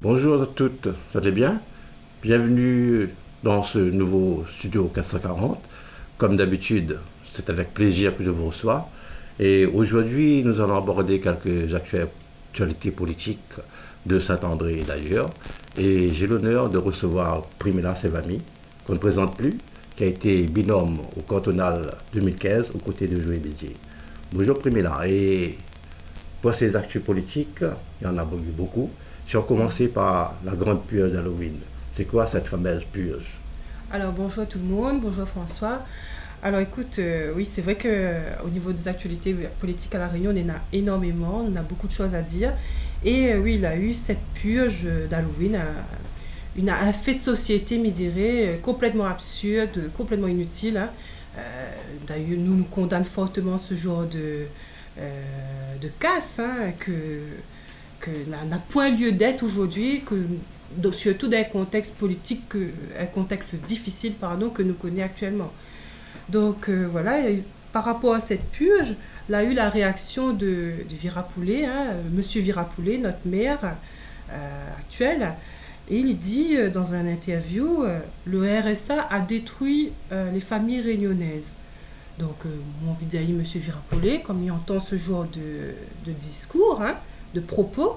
Bonjour à toutes, ça allez bien? Bienvenue dans ce nouveau studio 440. Comme d'habitude, c'est avec plaisir que je vous reçois. Et aujourd'hui, nous allons aborder quelques actualités politiques de Saint-André et d'ailleurs. Et j'ai l'honneur de recevoir Primila Sevami, qu'on ne présente plus, qui a été binôme au cantonal 2015 aux côtés de Joël Bédier. Bonjour Primila. Et pour ces actus politiques, il y en a beaucoup. Si on commençait par la grande purge d'Halloween, c'est quoi cette fameuse purge? Alors bonjour tout le monde, bonjour François. Alors écoute, oui c'est vrai que au niveau des actualités politiques à La Réunion, on en a énormément, on a beaucoup de choses à dire. Et oui, il a eu cette purge d'Halloween, un fait de société, me dirais, complètement absurde, complètement inutile, hein. D'ailleurs, nous condamnons fortement ce genre de casse, hein, que n'a point lieu d'être aujourd'hui, surtout dans un contexte politique, un contexte difficile pardon, que nous connaissons actuellement. Donc voilà, par rapport à cette purge, il a eu la réaction de Virapoulet, hein, Monsieur Virapoulet, notre maire actuel, et il dit dans un interview, le RSA a détruit les familles réunionnaises. Donc, mon envie de dire, Monsieur Virapoulet, comme il entend ce genre de discours, hein, de propos,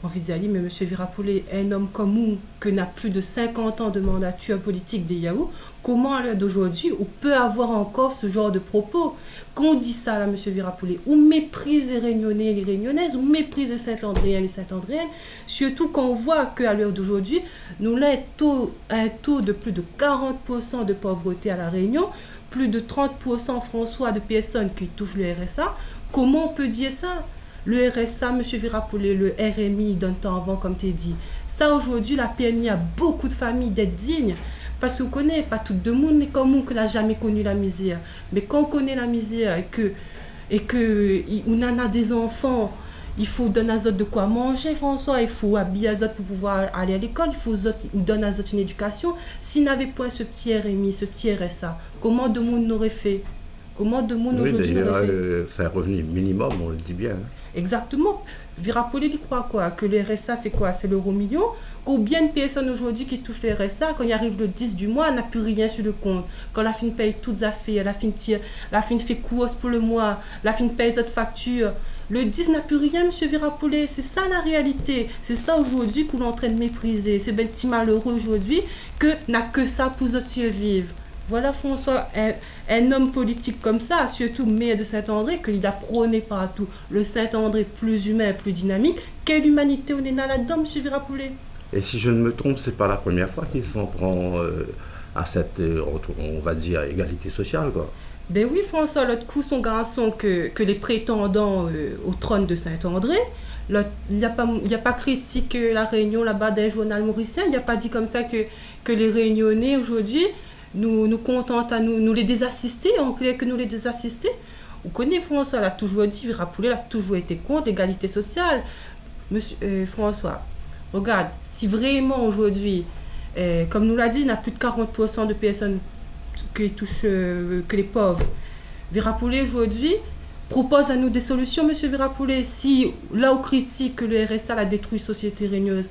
envie de dire, mais Monsieur Virapoulet, un homme comme nous, que n'a plus de 50 ans de mandature politique des Yahoo, comment à l'heure d'aujourd'hui, on peut avoir encore ce genre de propos? Qu'on dit ça, là, Monsieur Virapoulet, ou méprise les Réunionnais et les Réunionnaises, ou méprise les Saint-Andréens et les Saint-Andréennes, surtout quand on voit qu'à l'heure d'aujourd'hui, nous avons un taux de plus de 40% de pauvreté à La Réunion, plus de 30% François de personnes qui touchent le RSA. Comment on peut dire ça? Le RSA, M. Virapoulet, le RMI, d'un temps avant, comme tu as dit. Ça, aujourd'hui, la PMI a beaucoup de familles d'être dignes. Parce qu'on connaît, pas tout le monde est comme nous qui n'a jamais connu la misère. Mais quand on connaît la misère et que on en a des enfants, il faut donner à eux de quoi manger, François. Il faut habiller à eux pour pouvoir aller à l'école. Il faut donner à eux une éducation. S'il n'avait pas ce petit RMI, ce petit RSA, comment de monde n'aurait fait? Comment de monde Oui, aujourd'hui d'ailleurs, n'aurait fait? c'est un revenu minimum, on le dit bien, hein. Exactement. Virapolli il croit quoi? Que le RSA, c'est quoi? C'est l'euro million. Combien de personnes aujourd'hui qui touchent le RSA, quand il arrive le 10 du mois, n'a plus rien sur le compte. Quand la fin paye toutes les affaires, la fin fait course pour le mois, la fin paye d'autres factures. Le 10 n'a plus rien, monsieur Virapolli. C'est ça la réalité. C'est ça aujourd'hui qu'on est en train de mépriser. C'est ben petit malheureux aujourd'hui que n'a que ça pour survivre. Voilà François, un homme politique comme ça, surtout maire de Saint-André, qu'il a prôné partout, le Saint-André plus humain, plus dynamique. Quelle humanité on est là-dedans, M. Virapoulet? Et si je ne me trompe, c'est pas la première fois qu'il s'en prend à cette, on va dire, égalité sociale, quoi. Ben oui François, l'autre coup son garçon que les prétendants au trône de Saint-André, il n'y a pas critiqué la Réunion là-bas d'un journal mauricien, il n'y a pas dit comme ça que les Réunionnais aujourd'hui nous contentent à nous les désassister, on clair que nous les désassister. On connaît François, elle a toujours dit, Virapoulet, elle a toujours été contre l'égalité sociale. Monsieur François, regarde, si vraiment aujourd'hui, comme nous l'a dit, il y a plus de 40% de personnes qui touchent que les pauvres. Virapoulet aujourd'hui propose à nous des solutions, monsieur Virapoulet. Si là on critique que le RSA a détruit la société réunionnaise,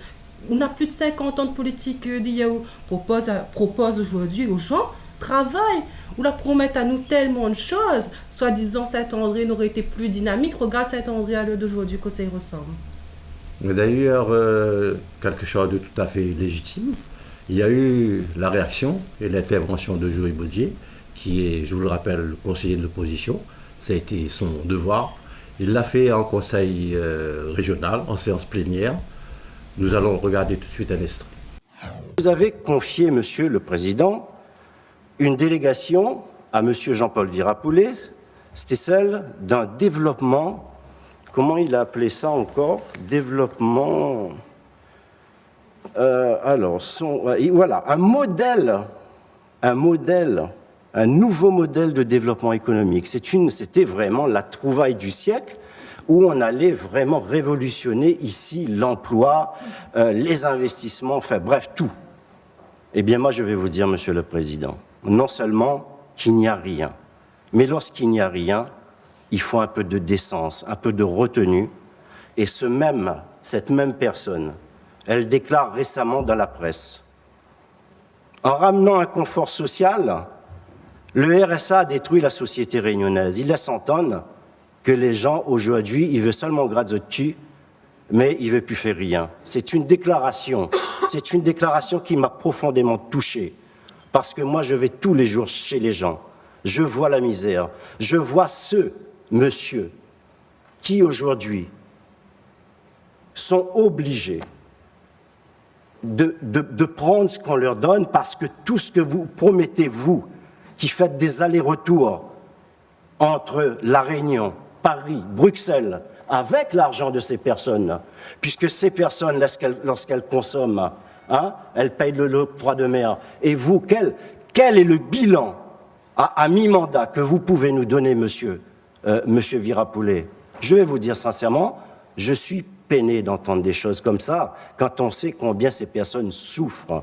on a plus de 50 ans de politique d'IAO, propose aujourd'hui aux gens, travail, ou la promettent à nous tellement de choses, soi-disant Saint-André n'aurait été plus dynamique, regarde Saint-André à l'heure d'aujourd'hui, que ça y ressemble. Mais d'ailleurs, quelque chose de tout à fait légitime, il y a eu la réaction et l'intervention de Joël Bédier, qui est, je vous le rappelle, le conseiller de l'opposition. Ça a été son devoir. Il l'a fait en conseil régional, en séance plénière. Nous allons regarder tout de suite un extrait. Vous avez confié, Monsieur le Président, une délégation à Monsieur Jean-Paul Virapoulet. C'était celle d'un développement, comment il a appelé ça encore? Développement... voilà, un nouveau modèle de développement économique. C'était vraiment la trouvaille du siècle, où on allait vraiment révolutionner ici l'emploi, les investissements, enfin bref, tout. Eh bien, moi, je vais vous dire, Monsieur le Président, non seulement qu'il n'y a rien, mais lorsqu'il n'y a rien, il faut un peu de décence, un peu de retenue, et cette même personne Elle déclare récemment dans la presse: en ramenant un confort social, le RSA a détruit la société réunionnaise. Il laisse entendre que les gens, aujourd'hui, ils veulent seulement gratter de cul, mais ils ne veulent plus faire rien. C'est une déclaration qui m'a profondément touché, parce que moi, je vais tous les jours chez les gens. Je vois la misère. Je vois ceux, monsieur, qui, aujourd'hui, sont obligés de prendre ce qu'on leur donne, parce que tout ce que vous promettez, vous, qui faites des allers-retours entre La Réunion, Paris, Bruxelles, avec l'argent de ces personnes, puisque ces personnes, lorsqu'elles consomment, elles payent l'octroi de mer. Et vous, quel est le bilan à mi-mandat que vous pouvez nous donner, monsieur Virapoulet? Je vais vous dire sincèrement, je suis peiné d'entendre des choses comme ça, quand on sait combien ces personnes souffrent.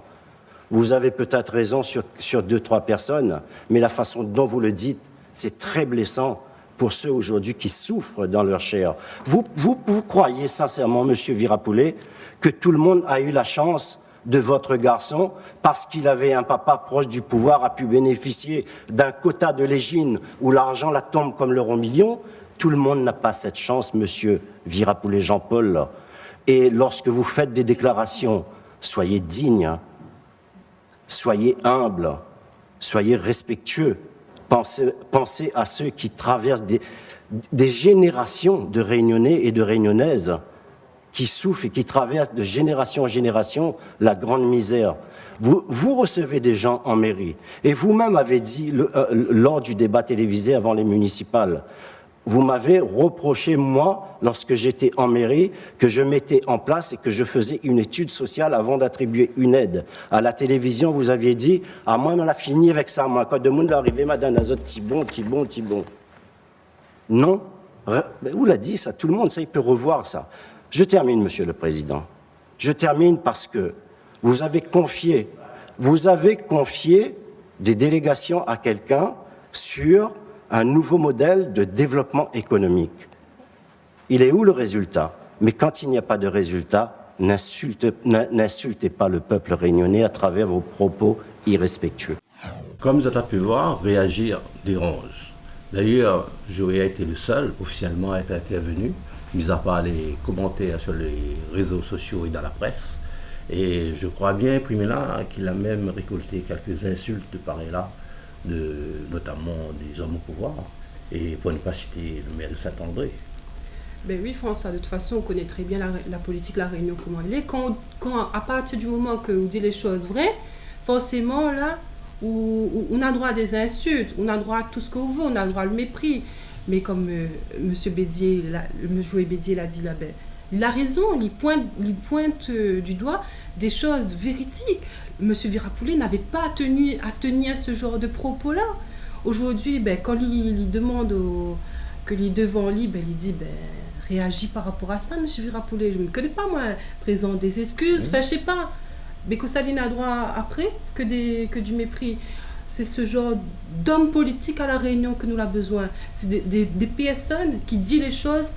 Vous avez peut-être raison sur 2-3 personnes, mais la façon dont vous le dites, c'est très blessant pour ceux aujourd'hui qui souffrent dans leur chair. Vous croyez sincèrement, monsieur Virapoulet, que tout le monde a eu la chance de votre garçon, parce qu'il avait un papa proche du pouvoir, a pu bénéficier d'un quota de légine où l'argent la tombe comme l'euro million? Tout le monde n'a pas cette chance, monsieur Virapoulet Jean-Paul. Et lorsque vous faites des déclarations, soyez dignes, soyez humbles, soyez respectueux. Pensez à ceux qui traversent des générations de Réunionnais et de Réunionnaises qui souffrent et qui traversent de génération en génération la grande misère. Vous recevez des gens en mairie, et vous-même avez dit lors du débat télévisé avant les municipales, vous m'avez reproché, moi, lorsque j'étais en mairie, que je mettais en place et que je faisais une étude sociale avant d'attribuer une aide. À la télévision, vous aviez dit: ah, moi, on a fini avec ça, moi. Quand le monde est arrivé, madame Azot, Thibon. Non. Vous l'a dit, ça, tout le monde, ça, il peut revoir ça. Je termine, monsieur le Président. Je termine parce que vous avez confié des délégations à quelqu'un sur un nouveau modèle de développement économique. Il est où le résultat? Mais quand il n'y a pas de résultat, n'insultez pas le peuple réunionnais à travers vos propos irrespectueux. Comme vous avez pu voir, réagir dérange. D'ailleurs, Joey a été le seul officiellement à être intervenu, mis à part les commentaires sur les réseaux sociaux et dans la presse. Et je crois bien, Primela, qu'il a même récolté quelques insultes de part et là, notamment des hommes au pouvoir, et pour ne pas citer le maire de Saint-André. Ben oui, François, de toute façon, on connaît très bien la politique La Réunion, comment elle est. Quand, à partir du moment que vous dites les choses vraies, forcément, là, on a droit à des insultes, on a droit à tout ce que vous voulez, on a droit au mépris. Mais comme M. Bédier, M. Joey Bédier l'a dit là, ben, il a raison, il pointe du doigt des choses véridiques. M. Virapoulet n'avait pas à tenir ce genre de propos-là. Aujourd'hui, ben, quand il demande que les devant lui, ben, il dit, ben, réagis par rapport à ça, M. Virapoulet. Je ne me connais pas, moi, présente des excuses, enfin, je sais pas. Mais que ça n'a droit après que du mépris. C'est ce genre d'homme politique à La Réunion que nous avons besoin. C'est des personnes qui disent les choses,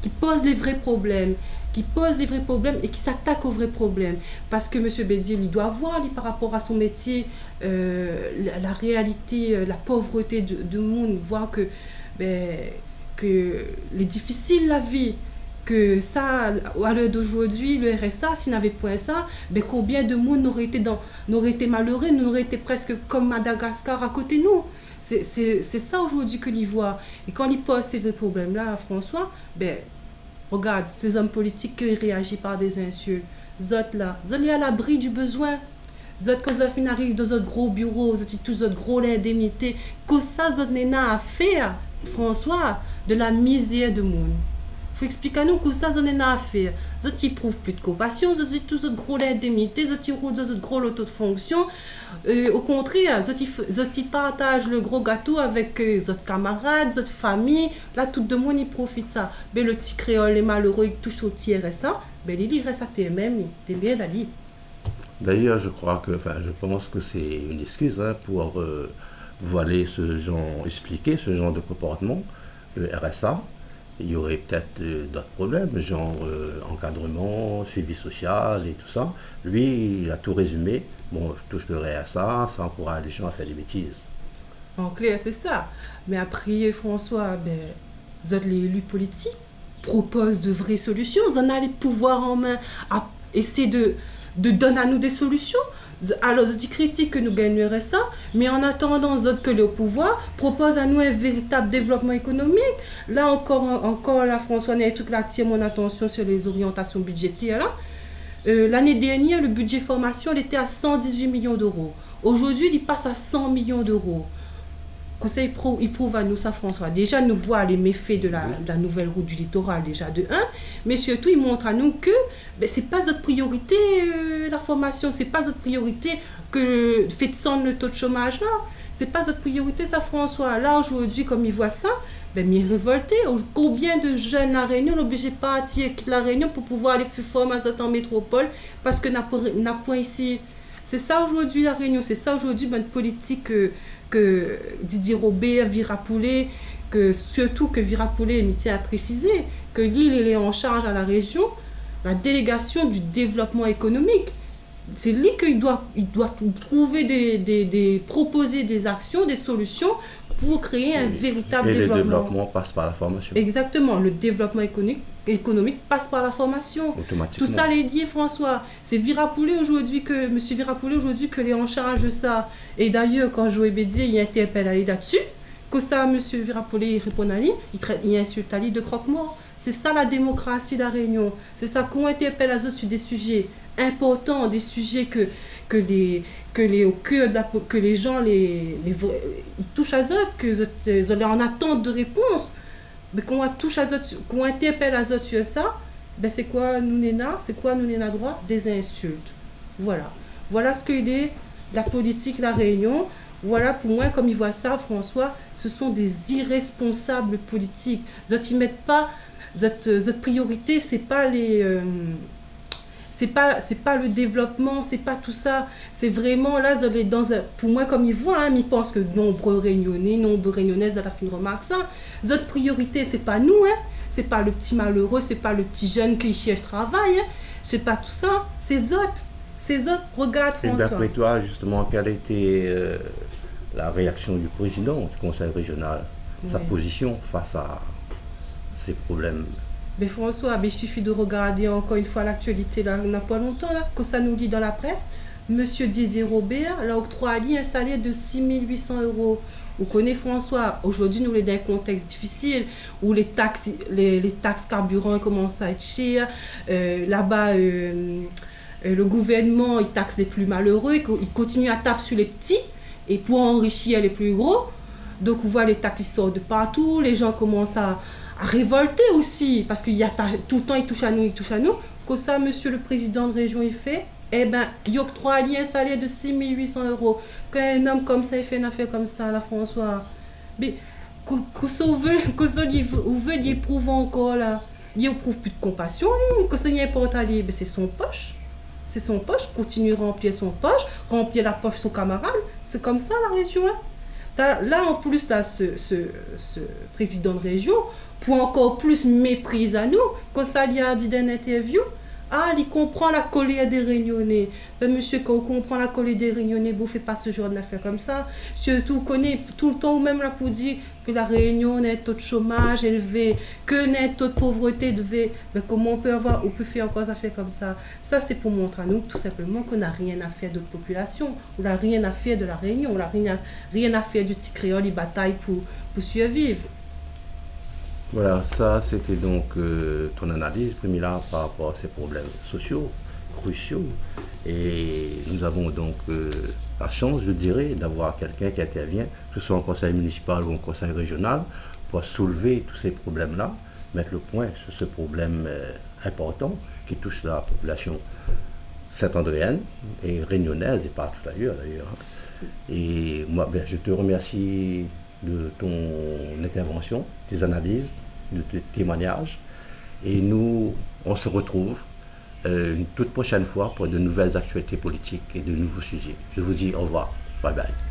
qui posent les vrais problèmes, et qui s'attaquent aux vrais problèmes. Parce que M. Bédier, il doit voir, par rapport à son métier, la réalité, la pauvreté du monde, voir que les difficiles la vie, que ça, à l'heure d'aujourd'hui, le RSA, s'il n'avait pas ça, ben combien de monde n'aurait été malheureux, n'aurait été presque comme Madagascar à côté de nous. C'est ça aujourd'hui que l'on voit. Et quand il pose ces problèmes-là, François, ben, regarde, ces hommes politiques qui réagissent par des insultes, zot là, zot est à l'abri du besoin. Zot, quand zot arrive dans un gros bureau, zot tous autres gros l'indemnité, que ça, zot n'a à faire, François, de la misère de monde. Faut expliquer à nous que ça, zot n'a à faire. Zot, ils prouvent plus de compassion, zot, tous autres gros l'indemnité, zot, ils roulent dans gros loto de fonction. Au contraire, zot, ils partagent le gros gâteau avec zot camarades, zot famille. Là, tout le monde, ils profitent ça. Ben, le petit créole, les malheureux, ils touchent au petit RSA. Ben, il reste à TMM, t'es bien d'aller. D'ailleurs, je pense que c'est une excuse pour voiler expliquer ce genre de comportement, le RSA. il y aurait peut-être d'autres problèmes, genre encadrement, suivi social et tout ça. Lui, il a tout résumé. Bon, je toucherai à ça, ça encourage les gens à faire des bêtises. En clair, c'est ça. Mais après, François, les élus politiques proposent de vraies solutions. Ils en ont les pouvoirs en main à essayer de donner à nous des solutions. Alors, je dis critique que nous gagnerions ça, mais en attendant, que le pouvoir propose à nous un véritable développement économique. Là encore là, François, il y a un truc là attire mon attention sur les orientations budgétaires. Là. L'année dernière, le budget formation il était à 118 millions d'euros. Aujourd'hui, il passe à 100 millions d'euros. Conseil il prouve à nous ça, François. Déjà, nous voit les méfaits de la nouvelle route du littoral, déjà de 1, mais surtout, il montre à nous que ce n'est pas notre priorité, la formation, ce n'est pas notre priorité que fait descendre le taux de chômage là. Ce n'est pas notre priorité, ça, François. Là, aujourd'hui, comme il voit ça, il est révolté. Combien de jeunes à La Réunion n'obligés pas à quitter La Réunion pour pouvoir aller faire formation en métropole parce que n'a point ici. C'est ça aujourd'hui, La Réunion. C'est ça aujourd'hui, une politique que Didier Robert, Virapoulet, surtout que Virapoulet tient à préciser que l'île est en charge à la région, la délégation du développement économique. C'est lui qu'il doit trouver proposer des actions, des solutions pour créer un véritable développement. Et le développement passe par la formation. Exactement, le développement économique passe par la formation. Automatiquement. Tout ça est lié, François. C'est Virapoulet aujourd'hui que M. Virapoulet aujourd'hui que est en charge de ça. Et d'ailleurs, quand Joël Bédier il interpelle Ali là-dessus, que ça, M. Virapoulet répond à Ali, il insulte Ali de croque-mort. C'est ça la démocratie de La Réunion. C'est ça qu'on interpelle à eux sur des sujets importants, des sujets que les gens ils touchent à eux, que ils en attente de réponse. Mais qu'on interpelle à eux sur ça, c'est quoi nous néna droit? Des insultes. Voilà ce qu'il est la politique La Réunion. Voilà pour moi comme ils voient ça, François, ce sont des irresponsables politiques. Ils mettent pas votre priorité, c'est pas le développement, c'est pas tout ça. C'est vraiment là, pour moi, comme ils voient, ils pensent que nombreux Réunionnaises, à la fin de remarque ça. Notre priorité, c'est pas nous, c'est pas le petit malheureux, c'est pas le petit jeune qui cherche travail, c'est pas tout ça. Ces autres, regarde, François. Et d'après toi, justement, quelle a été la réaction du président du conseil régional, sa position face à ces problèmes? Mais François, il suffit de regarder encore une fois l'actualité, là, il n'y a pas longtemps, là, que ça nous lit dans la presse. Monsieur Didier Robert a octroyé un salaire de 6 800 euros. Vous connaissez, François, aujourd'hui, nous sommes dans un contexte difficile où les taxes carburant commencent à être chères. Là-bas, le gouvernement, il taxe les plus malheureux, il continue à taper sur les petits et pour enrichir les plus gros. Donc, on voit les taxes qui sortent de partout, les gens commencent à révolter aussi, parce qu'il y a tout le temps, il touche à nous. Que ça, monsieur le président de région, il fait, il octroie un salaire de 6 800 euros. Quand un homme comme ça, il fait une affaire comme ça, là, François. Mais, que ça, on veut y éprouver encore, là. Il éprouve plus de compassion, lui. Que ça, il importe à lui, c'est son poche. C'est son poche, continue à remplir son poche, remplir la poche de son camarade. C'est comme ça, la région, Là, en plus, là, ce président de région, pour encore plus méprise à nous, quand ça lui a dit dans une interview, il comprend la colère des Réunionnais. Monsieur, quand on comprend la colère des Réunionnais, vous ne faites pas ce genre d'affaires comme ça. Surtout, vous connaissez tout le temps, même là, pour dire que la Réunion a un taux de chômage élevé, que a un taux de pauvreté élevé. Mais comment on peut faire encore des affaires comme ça? Ça, c'est pour montrer à nous, tout simplement, qu'on n'a rien à faire de notre population. On n'a rien à faire de la Réunion. On n'a rien à faire du petit créole, il bataille pour survivre. Voilà, ça c'était donc ton analyse, Primila, par rapport à ces problèmes sociaux, cruciaux. Et nous avons donc la chance, je dirais, d'avoir quelqu'un qui intervient, que ce soit en conseil municipal ou en conseil régional, pour soulever tous ces problèmes-là, mettre le point sur ce problème important qui touche la population saint-andréenne et réunionnaise et partout ailleurs d'ailleurs. Et moi, je te remercie de ton intervention, tes analyses, de tes témoignages. Et nous, on se retrouve une toute prochaine fois pour de nouvelles actualités politiques et de nouveaux sujets. Je vous dis au revoir. Bye bye.